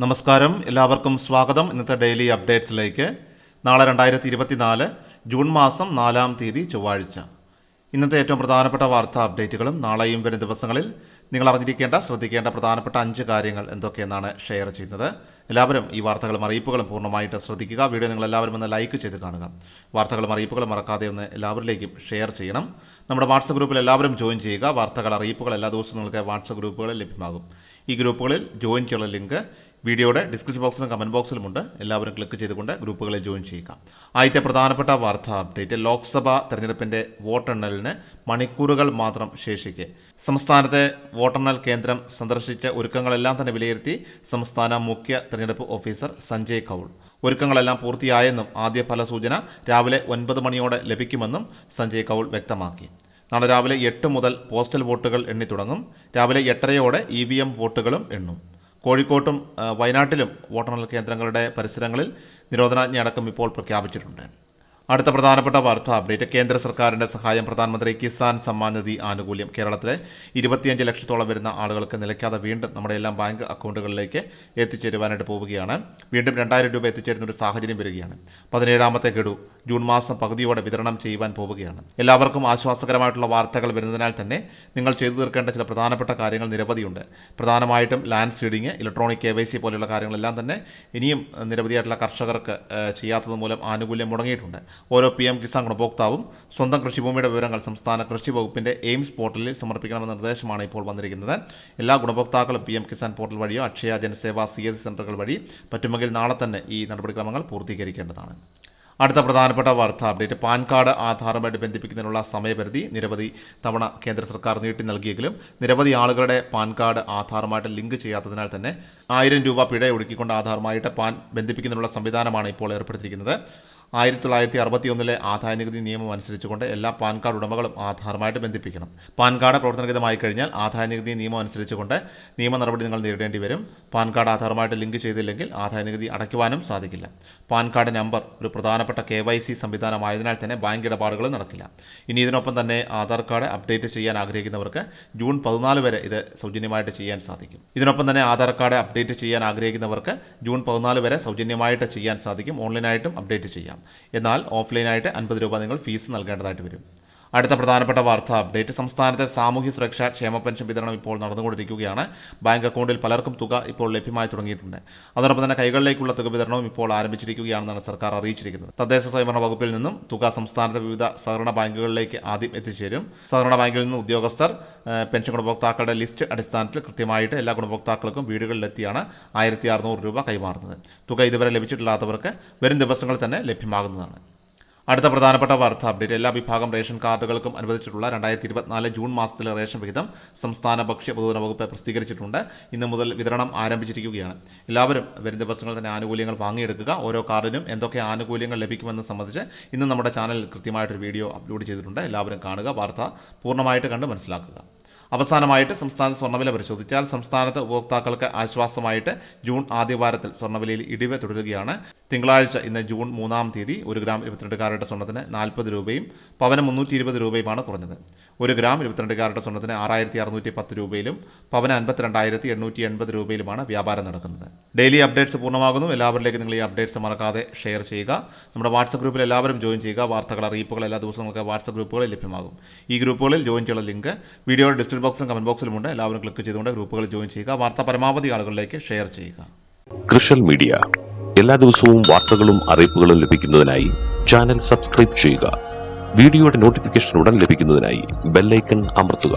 നമസ്കാരം, എല്ലാവർക്കും സ്വാഗതം. ഇന്നത്തെ ഡെയിലി അപ്ഡേറ്റ്സിലേക്ക്. നാളെ 2024 ജൂൺ മാസം 4-ാം തീയതി ചൊവ്വാഴ്ച. ഇന്നത്തെ ഏറ്റവും പ്രധാനപ്പെട്ട വാർത്താ അപ്ഡേറ്റുകളും നാളെയും വരും ദിവസങ്ങളിൽ നിങ്ങൾ അറിഞ്ഞിരിക്കേണ്ട ശ്രദ്ധിക്കേണ്ട പ്രധാനപ്പെട്ട 5 കാര്യങ്ങൾ എന്തൊക്കെയെന്നാണ് ഷെയർ ചെയ്യുന്നത്. എല്ലാവരും ഈ വാർത്തകളും അറിയിപ്പുകളും പൂർണ്ണമായിട്ട് ശ്രദ്ധിക്കുക. വീഡിയോ നിങ്ങൾ എല്ലാവരും ഒന്ന് ലൈക്ക് ചെയ്ത് കാണുക. വാർത്തകളും അറിയിപ്പുകളും മറക്കാതെ ഒന്ന് എല്ലാവരിലേക്കും ഷെയർ ചെയ്യണം. നമ്മുടെ വാട്സപ്പ് ഗ്രൂപ്പിൽ എല്ലാവരും ജോയിൻ ചെയ്യുക. വാർത്തകൾ അറിയിപ്പുകൾ എല്ലാ ദിവസവും നിങ്ങൾക്ക് വാട്സപ്പ് ഗ്രൂപ്പുകളിൽ ലഭ്യമാകും. ഈ ഗ്രൂപ്പുകളിൽ ജോയിൻ ചെയ്യാനുള്ള ലിങ്ക് വീഡിയോയുടെ ഡിസ്ക്രിപ്ഷൻ ബോക്സിലും കമൻറ്റ് ബോക്സിലുമുണ്ട്. എല്ലാവരും ക്ലിക്ക് ചെയ്തുകൊണ്ട് ഗ്രൂപ്പുകളിൽ ജോയിൻ ചെയ്യുക. ആദ്യത്തെ പ്രധാനപ്പെട്ട വാർത്താ അപ്ഡേറ്റ്, ലോക്സഭാ തെരഞ്ഞെടുപ്പിൻ്റെ വോട്ടെണ്ണലിന് മണിക്കൂറുകൾ മാത്രം ശേഷിക്കെ സംസ്ഥാനത്തെ വോട്ടെണ്ണൽ കേന്ദ്രം സന്ദർശിച്ച ഒരുക്കങ്ങളെല്ലാം തന്നെ വിലയിരുത്തി സംസ്ഥാന മുഖ്യ തെരഞ്ഞെടുപ്പ് ഓഫീസർ സഞ്ജയ് കൗൾ. ഒരുക്കങ്ങളെല്ലാം പൂർത്തിയായെന്നും ആദ്യ ഫലസൂചന രാവിലെ 9 മണിയോടെ ലഭിക്കുമെന്നും സഞ്ജയ് കൗൾ വ്യക്തമാക്കി. നാളെ രാവിലെ 8 മുതൽ പോസ്റ്റൽ വോട്ടുകൾ എണ്ണി തുടങ്ങും. രാവിലെ 8:30 EVM വോട്ടുകളും എണ്ണും. കോഴിക്കോട്ടും വയനാട്ടിലും വോട്ടെണ്ണൽ കേന്ദ്രങ്ങളുടെ പരിസരങ്ങളിൽ നിരോധനാജ്ഞ അടക്കം ഇപ്പോൾ പ്രഖ്യാപിച്ചിട്ടുണ്ട്. അടുത്ത പ്രധാനപ്പെട്ട വാർത്താ അപ്ഡേറ്റ്, കേന്ദ്ര സർക്കാരിൻ്റെ സഹായം പ്രധാനമന്ത്രി കിസാൻ സമ്മാൻ നിധി ആനുകൂല്യം കേരളത്തിലെ 25 ലക്ഷത്തോളം വരുന്ന ആളുകൾക്ക് നിലയ്ക്കാതെ വീണ്ടും നമ്മുടെ എല്ലാം ബാങ്ക് അക്കൗണ്ടുകളിലേക്ക് എത്തിച്ചേരുവാനായിട്ട് പോവുകയാണ്. വീണ്ടും 2000 രൂപ എത്തിച്ചേരുന്ന ഒരു സാഹചര്യം വരികയാണ്. 17ാമത്തെ ഗഡു ജൂൺ മാസം പകുതിയോടെ വിതരണം ചെയ്യുവാൻ പോവുകയാണ്. എല്ലാവർക്കും ആശ്വാസകരമായിട്ടുള്ള വാർത്തകൾ വരുന്നതിനാൽ തന്നെ നിങ്ങൾ ചെയ്തു തീർക്കേണ്ട ചില പ്രധാനപ്പെട്ട കാര്യങ്ങൾ നിരവധിയുണ്ട്. പ്രധാനമായിട്ടും ലാൻഡ് സീഡിങ്, ഇലക്ട്രോണിക് KYC പോലെയുള്ള കാര്യങ്ങളെല്ലാം തന്നെ ഇനിയും നിരവധിയായിട്ടുള്ള കർഷകർക്ക് ചെയ്യാത്തത് മൂലം ആനുകൂല്യം മുടങ്ങിയിട്ടുണ്ട്. ഓരോ PM കിസാൻ ഗുണഭോക്താവും സ്വന്തം കൃഷിഭൂമിയുടെ വിവരങ്ങൾ സംസ്ഥാന കൃഷി വകുപ്പിൻ്റെ എയിംസ് പോർട്ടലിൽ സമർപ്പിക്കണമെന്ന നിർദ്ദേശമാണ് ഇപ്പോൾ വന്നിരിക്കുന്നത്. എല്ലാ ഗുണഭോക്താക്കളും PM കിസാൻ പോർട്ടൽ വഴിയോ അക്ഷയ, ജനസേവ, CSC സെൻ്ററുകൾ വഴി പറ്റുമെങ്കിൽ നാളെ തന്നെ ഈ നടപടിക്രമങ്ങൾ പൂർത്തീകരിക്കേണ്ടതാണ്. അടുത്ത പ്രധാനപ്പെട്ട വാർത്താ അപ്ഡേറ്റ്, പാൻ കാർഡ് ആധാറുമായിട്ട് ബന്ധിപ്പിക്കുന്നതിനുള്ള സമയപരിധി നിരവധി തവണ കേന്ദ്ര സർക്കാർ നീട്ടി നൽകിയെങ്കിലും നിരവധി ആളുകളുടെ പാൻ കാർഡ് ആധാറുമായിട്ട് ലിങ്ക് ചെയ്യാത്തതിനാൽ തന്നെ 1000 രൂപ പിഴ ഒടുക്കിക്കൊണ്ട് ആധാറുമായിട്ട് പാൻ ബന്ധിപ്പിക്കുന്നതിനുള്ള സംവിധാനമാണ് ഇപ്പോൾ ഏർപ്പെടുത്തിയിരിക്കുന്നത്. 1961 ആദായനികുതി നിയമം അനുസരിച്ചുകൊണ്ട് എല്ലാ പാൻ കാർഡ് ഉടമകളും ആധാറുമായിട്ട് ബന്ധിപ്പിക്കണം. പാൻ കാർഡ് പ്രവർത്തനരഹിതമായി കഴിഞ്ഞാൽ ആദായനികുതി നിയമം അനുസരിച്ചുകൊണ്ട് നിയമ നടപടി നിങ്ങൾ നേരിടേണ്ടി വരും. പാൻ കാർഡ് ആധാറുമായിട്ട് ലിങ്ക് ചെയ്തില്ലെങ്കിൽ ആദായനികുതി അടയ്ക്കുവാനും സാധിക്കില്ല. പാൻ കാർഡ് നമ്പർ ഒരു പ്രധാനപ്പെട്ട KYC സംവിധാനമായതിനാൽ തന്നെ ബാങ്ക് ഇടപാടുകൾ നടക്കില്ല. ഇനി ഇതിനൊപ്പം തന്നെ ആധാർ കാർഡ് അപ്ഡേറ്റ് ചെയ്യാൻ ആഗ്രഹിക്കുന്നവർക്ക് ജൂൺ 14 വരെ ഇത് സൗജന്യമായിട്ട് ചെയ്യാൻ സാധിക്കും. ഇതിനൊപ്പം തന്നെ ആധാർ കാർഡ് അപ്ഡേറ്റ് ചെയ്യാൻ ആഗ്രഹിക്കുന്നവർക്ക് ജൂൺ 14 വരെ സൗജന്യമായിട്ട് ചെയ്യാൻ സാധിക്കും. ഓൺലൈനായിട്ടും അപ്ഡേറ്റ് ചെയ്യാം. എന്നാൽ ഓഫ്ലൈനായിട്ട് 50 രൂപ നിങ്ങൾ ഫീസ് നൽകേണ്ടതായിട്ട് വരും. അടുത്ത പ്രധാനപ്പെട്ട വാർത്താ അപ്ഡേറ്റ്, സംസ്ഥാനത്തെ സാമൂഹ്യ സുരക്ഷാ ക്ഷേമ പെൻഷൻ വിതരണം ഇപ്പോൾ നടന്നുകൊണ്ടിരിക്കുകയാണ്. ബാങ്ക് അക്കൗണ്ടിൽ പലർക്കും തുക ഇപ്പോൾ ലഭ്യമായി തുടങ്ങിയിട്ടുണ്ട്. അതോടൊപ്പം തന്നെ കൈകളിലേക്കുള്ള തുക വിതരണവും ഇപ്പോൾ ആരംഭിച്ചിരിക്കുകയാണെന്നാണ് സർക്കാർ അറിയിച്ചിരിക്കുന്നത്. തദ്ദേശ സ്വയംഭരണ വകുപ്പിൽ നിന്നും തുക സംസ്ഥാനത്തെ വിവിധ സഹകരണ ബാങ്കുകളിലേക്ക് ആദ്യം എത്തിച്ചേരും. സഹകരണ ബാങ്കിൽ നിന്ന് ഉദ്യോഗസ്ഥർ പെൻഷൻ ഗുണഭോക്താക്കളുടെ ലിസ്റ്റ് അടിസ്ഥാനത്തിൽ കൃത്യമായിട്ട് എല്ലാ ഗുണഭോക്താക്കൾക്കും വീടുകളിലെത്തിയാണ് 1600 രൂപ കൈമാറുന്നത്. തുക ഇതുവരെ ലഭിച്ചിട്ടില്ലാത്തവർക്ക് വരും ദിവസങ്ങളിൽ തന്നെ ലഭ്യമാകുന്നതാണ്. അടുത്ത പ്രധാനപ്പെട്ട വാർത്താ അപ്ഡേറ്റ്, എല്ലാ വിഭാഗം റേഷൻ കാർഡുകൾക്കും അനുവദിച്ചിട്ടുള്ള 2024 ജൂൺ മാസത്തിലെ റേഷൻ വിഹിതം സംസ്ഥാന ഭക്ഷ്യ പൊതുജന വകുപ്പ് പ്രസിദ്ധീകരിച്ചിട്ടുണ്ട്. ഇന്ന് മുതൽ വിതരണം ആരംഭിച്ചിരിക്കുകയാണ്. എല്ലാവരും വരും ദിവസങ്ങളിൽ തന്നെ ആനുകൂല്യങ്ങൾ വാങ്ങിയെടുക്കുക. ഓരോ കാർഡിനും എന്തൊക്കെ ആനുകൂല്യങ്ങൾ ലഭിക്കുമെന്ന് സംബന്ധിച്ച് ഇന്ന് നമ്മുടെ ചാനലിൽ കൃത്യമായിട്ടൊരു വീഡിയോ അപ്ലോഡ് ചെയ്തിട്ടുണ്ട്. എല്ലാവരും കാണുക, വാർത്ത പൂർണ്ണമായിട്ട് കണ്ട് മനസ്സിലാക്കുക. അവസാനമായിട്ട് സംസ്ഥാന സ്വർണ്ണവില പരിശോധിച്ചാൽ സംസ്ഥാനത്ത് ഉപഭോക്താക്കൾക്ക് ആശ്വാസമായിട്ട് ജൂൺ ആദ്യവാരത്തിൽ സ്വർണ്ണവിലയിൽ ഇടിവ് തുടരുകയാണ്. തിങ്കളാഴ്ച ഇന്ന് ജൂൺ 3-ാം തീയതി 1 ഗ്രാം 22 കാരറ്റ് സ്വർണ്ണത്തിന് 40 രൂപയും പവന് 320 രൂപയുമാണ് കുറഞ്ഞത്. 1 ഗ്രാം 22 കാരറ്റ് സ്വർണ്ണത്തിന് 6610 രൂപയിലും പവന് 52,880 രൂപയിലുമാണ് വ്യാപാരം നടക്കുന്നത്. ഡെയിലി അപ്ഡേറ്റ്സ് പൂർണ്ണമാകുന്നു. എല്ലാവരിലേക്കും നിങ്ങൾ ഈ അപ്ഡേറ്റ്സ് മറക്കാതെ ഷെയർ ചെയ്യുക. നമ്മുടെ വാട്സപ്പ് ഗ്രൂപ്പിൽ എല്ലാവരും ജോയിൻ ചെയ്യുക. വാർത്തകൾ അറിയിപ്പുകൾ എല്ലാ ദിവസവും നമുക്ക് വാട്സപ്പ് ഗ്രൂപ്പുകളിൽ ലഭ്യമാകും. ഈ ഗ്രൂപ്പുകളിൽ ജോയിൻ ചെയ്യാനുള്ള ലിങ്ക് വീഡിയോയുടെ ഡിസ്ക്രിപ്ഷൻ ബോക്സിലും കമന്റ് ബോക്സിലുമുണ്ട്. എല്ലാവരും ക്ലിക്ക് ചെയ്തുകൊണ്ട് ഗ്രൂപ്പുകളിൽ ജോയിൻ ചെയ്യുക. വാർത്ത പരമാവധി ആളുകളിലേക്ക് ഷെയർ ചെയ്യുക. കൃഷൽ മീഡിയ എല്ലാ ദിവസവും വാർത്തകളും അറിയിപ്പുകളും ലഭിക്കുന്നതിനായി ചാനൽ സബ്സ്ക്രൈബ് ചെയ്യുക. വീഡിയോയുടെ നോട്ടിഫിക്കേഷൻ ഉടൻ ലഭിക്കുന്നതിനായി ബെല്ലൈക്കൺ അമർത്തുക.